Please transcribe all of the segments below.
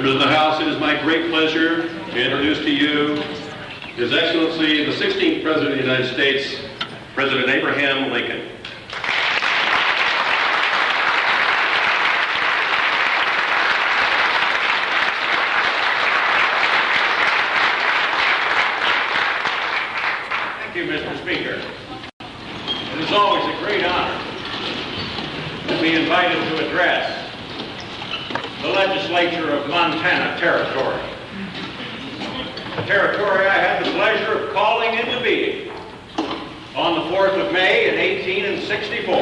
Members of the House, it is my great pleasure to introduce to you His Excellency, the 16th President of the United States, President Abraham Lincoln. Thank you, Mr. Speaker. It is always a great honor to be invited to address the legislature of Montana Territory, a territory I had the pleasure of calling into being on the 4th of May in 1864.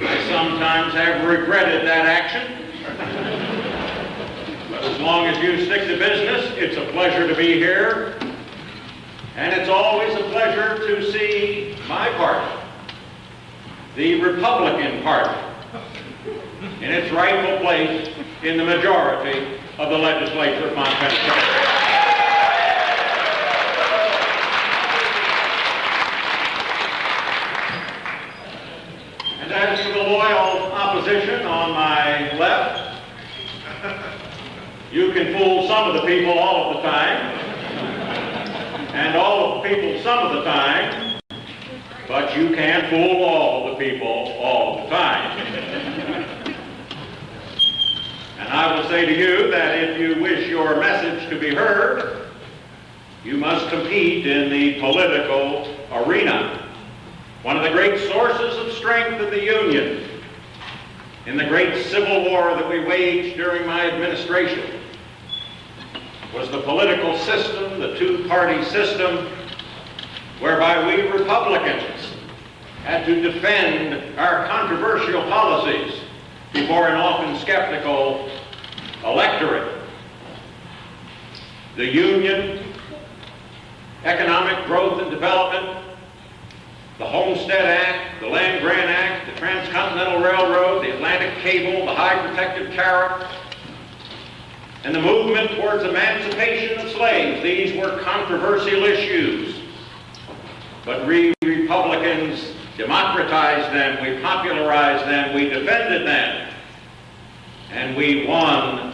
I sometimes have regretted that action, but as long as you stick to business, it's a pleasure to be here, and it's always a pleasure to see my party, the Republican Party, in its rightful place in the majority of the legislature of Montana Territory. And as for the loyal opposition on my left, you can fool some of the people all of the time, and all of the people some of the time, but you can't fool all of the people all of the time. And I will say to you that if you wish your message to be heard, you must compete in the political arena. One of the great sources of strength of the Union in the great Civil War that we waged during my administration was the political system, the two-party system, whereby we Republicans had to defend our controversial policies before an often skeptical electorate. The Union, economic growth and development, the Homestead Act, the Land Grant Act, the Transcontinental Railroad, the Atlantic Cable, the High Protective Tariff, and the movement towards emancipation of slaves. These were controversial issues, but we Republicans democratized them, we popularized them, we defended them, and we won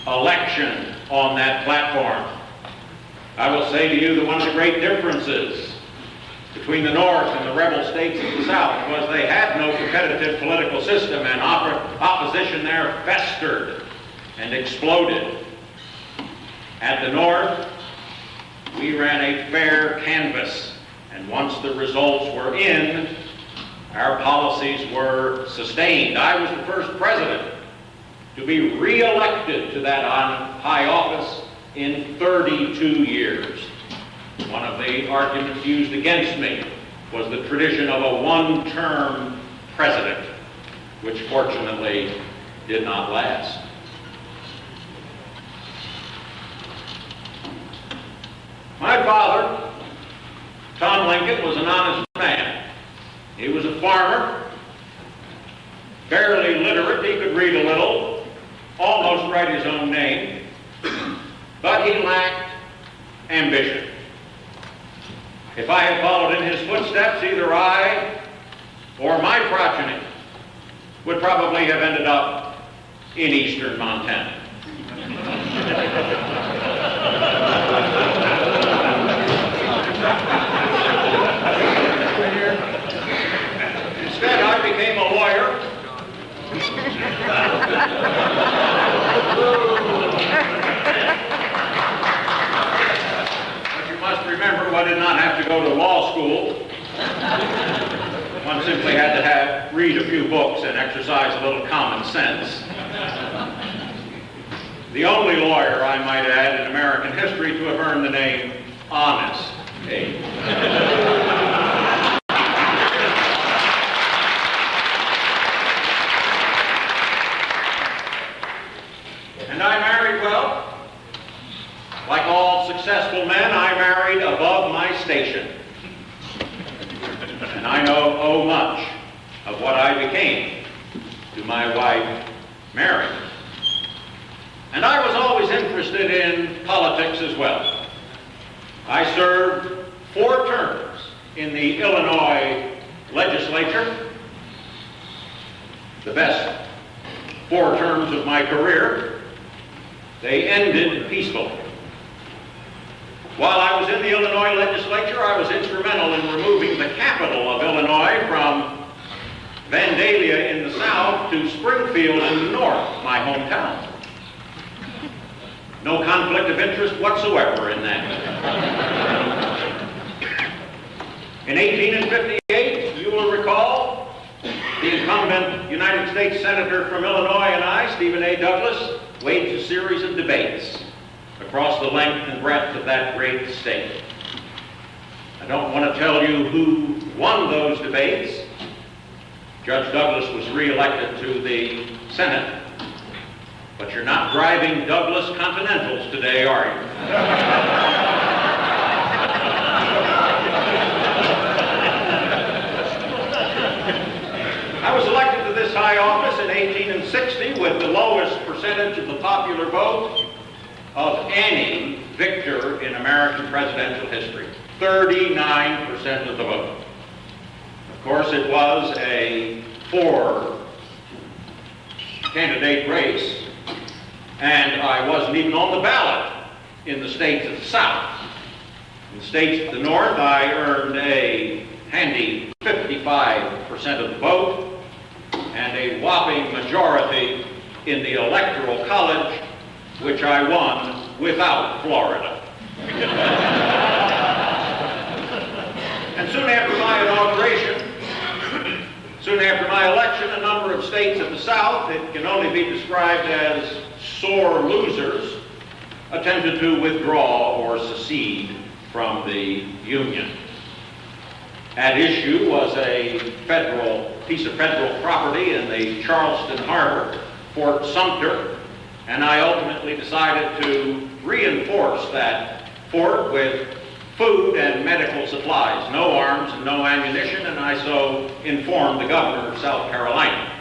election on that platform. I will say to you that one of the great differences between the North and the rebel states of the South was they had no competitive political system, and opposition there festered and exploded. At the North, we ran a fair canvass, and once the results were in, our policies were sustained. I was the first president to be re-elected to that high office in 32 years. One of the arguments used against me was the tradition of a one-term president, which fortunately did not last. My father, Tom Lincoln, was an honest man. He was a farmer, barely literate. He could read a little, almost write his own name, but he lacked ambition. If I had followed in his footsteps, either I or my progeny would probably have ended up in eastern Montana. Instead, I became a lawyer. But you must remember, I did not have to go to law school. One simply had to read a few books and exercise a little common sense. The only lawyer, I might add, in American history to have earned the name Honest Abe. And I married well. Like all successful men, I married above my station. And I owe much of what I became to my wife, Mary. And I was always interested in politics as well. I served 4 terms in the Illinois legislature, the best 4 terms of my career. They ended peacefully. While I was in the Illinois legislature, I was instrumental in removing the capital of Illinois from Vandalia in the south to Springfield in the north, my hometown. No conflict of interest whatsoever in that. In 1858, you will recall, the incumbent United States Senator from Illinois and I, Stephen A. Douglas, waged a series of debates across the length and breadth of that great state. I don't want to tell you who won those debates. Judge Douglas was re-elected to the Senate. But you're not driving Douglas Continentals today, are you? I was elected to this high office in 1860 with the lowest percentage of the popular vote of any victor in American presidential history. 39% of the vote. Of course, it was a four-candidate race, and I wasn't even on the ballot in the states of the South. In the states of the North, I earned a handy 55% of the vote and a whopping majority in the Electoral College, which I won without Florida. And soon after my election, a number of states of the South, it can only be described as sore losers, attempted to withdraw or secede from the Union. At issue was a piece of federal property in the Charleston Harbor, Fort Sumter, and I ultimately decided to reinforce that fort with food and medical supplies, no arms and no ammunition, and I so informed the governor of South Carolina.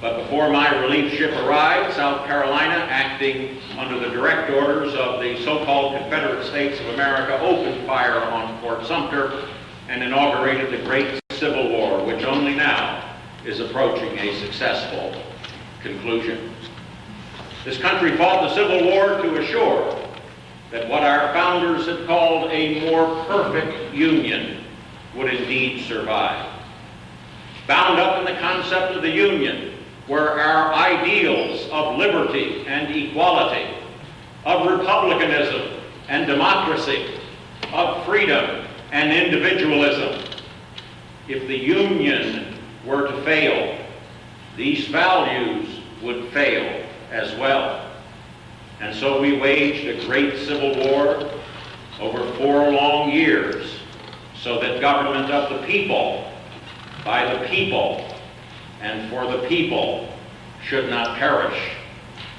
But before my relief ship arrived, South Carolina, acting under the direct orders of the so-called Confederate States of America, opened fire on Fort Sumter and inaugurated the Great Civil War, which only now is approaching a successful conclusion. This country fought the Civil War to assure that what our founders had called a more perfect union would indeed survive. Bound up in the concept of the Union were our ideals of liberty and equality, of republicanism and democracy, of freedom and individualism. If the Union were to fail, these values would fail as well. And so we waged a great civil war over 4 long years so that government of the people, by the people, and for the people should not perish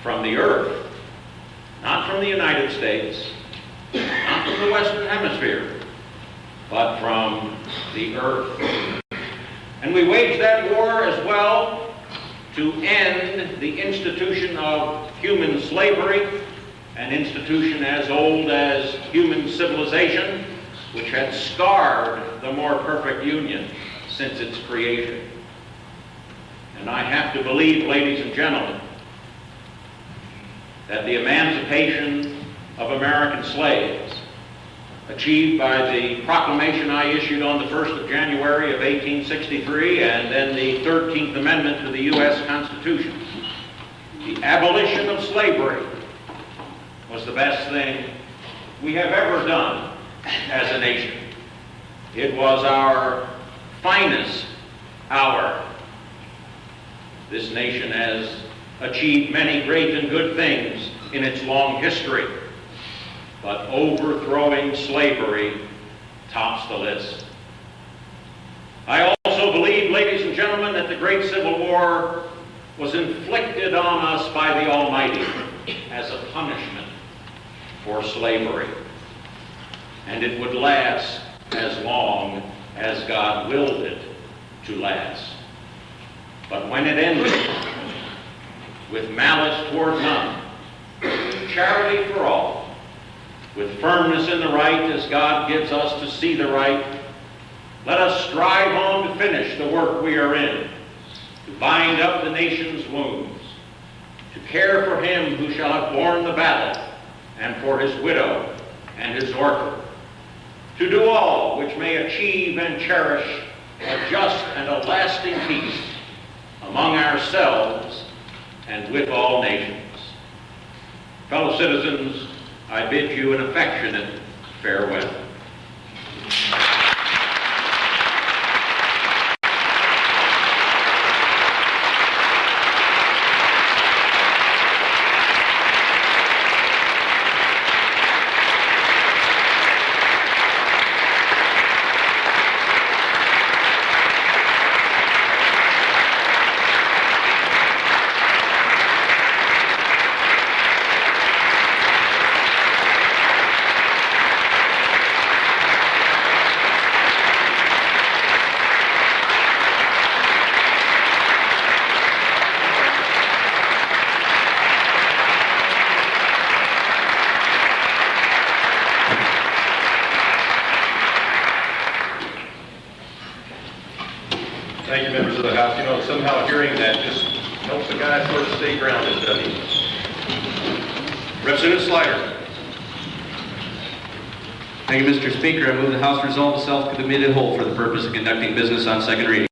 from the earth, not from the United States, not from the Western Hemisphere, but from the earth. And we waged that war as well to end the institution of human slavery, an institution as old as human civilization, which had scarred the more perfect union since its creation. And I have to believe, ladies and gentlemen, that the emancipation of American slaves, achieved by the proclamation I issued on the 1st of January of 1863 and then the 13th Amendment to the U.S. Constitution, the abolition of slavery was the best thing we have ever done as a nation. It was our finest hour. This nation has achieved many great and good things in its long history, but overthrowing slavery tops the list. I also believe, ladies and gentlemen, that the Great Civil War was inflicted on us by the Almighty as a punishment for slavery. And it would last as long as God willed it to last. But when it ended, with malice toward none, with charity for all, with firmness in the right as God gives us to see the right, let us strive on to finish the work we are in, to bind up the nation's wounds, to care for him who shall have borne the battle, and for his widow and his orphan, to do all which may achieve and cherish a just and a lasting peace among ourselves and with all nations. Fellow citizens, I bid you an affectionate farewell. Thank you, members of the House. You know, somehow hearing that just helps the guy sort of stay grounded, doesn't he? Representative Slider. Thank you, Mr. Speaker. I move the House resolve itself to the committee of the whole for the purpose of conducting business on second reading.